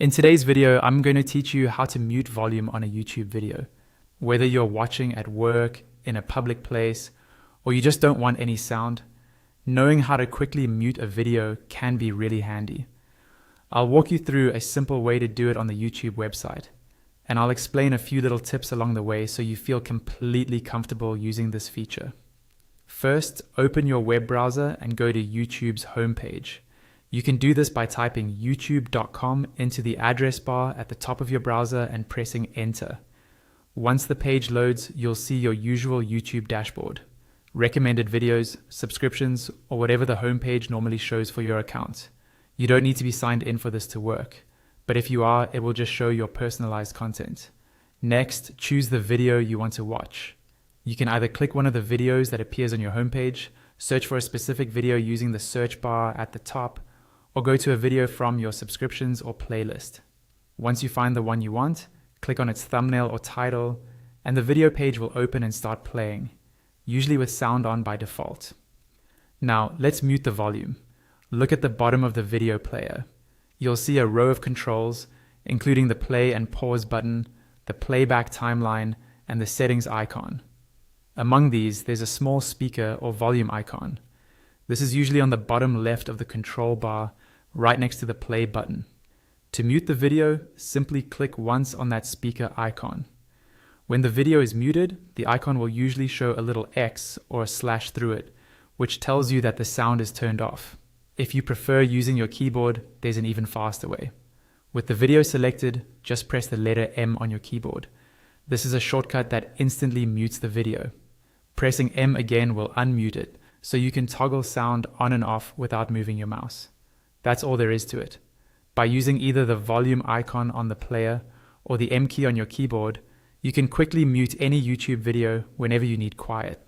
In today's video, I'm going to teach you how to mute volume on a YouTube video. Whether you're watching at work, in a public place, or you just don't want any sound, knowing how to quickly mute a video can be really handy. I'll walk you through a simple way to do it on the YouTube website, and I'll explain a few little tips along the way so you feel completely comfortable using this feature. First, open your web browser and go to YouTube's homepage. You can do this by typing youtube.com into the address bar at the top of your browser and pressing enter. Once the page loads, you'll see your usual YouTube dashboard, recommended videos, subscriptions, or whatever the homepage normally shows for your account. You don't need to be signed in for this to work, but if you are, it will just show your personalized content. Next, choose the video you want to watch. You can either click one of the videos that appears on your homepage, search for a specific video using the search bar at the top, or go to a video from your subscriptions or playlist. Once you find the one you want, click on its thumbnail or title, and the video page will open and start playing, usually with sound on by default. Now, let's mute the volume. Look at the bottom of the video player. You'll see a row of controls, including the play and pause button, the playback timeline, and the settings icon. Among these, there's a small speaker or volume icon. This is usually on the bottom left of the control bar, right next to the play button. To mute the video, simply click once on that speaker icon. When the video is muted, the icon will usually show a little X or a slash through it, which tells you that the sound is turned off. If you prefer using your keyboard, there's an even faster way. With the video selected, just press the letter M on your keyboard. This is a shortcut that instantly mutes the video. Pressing M again will unmute it, so you can toggle sound on and off without moving your mouse. That's all there is to it. By using either the volume icon on the player or the M key on your keyboard, you can quickly mute any YouTube video whenever you need quiet.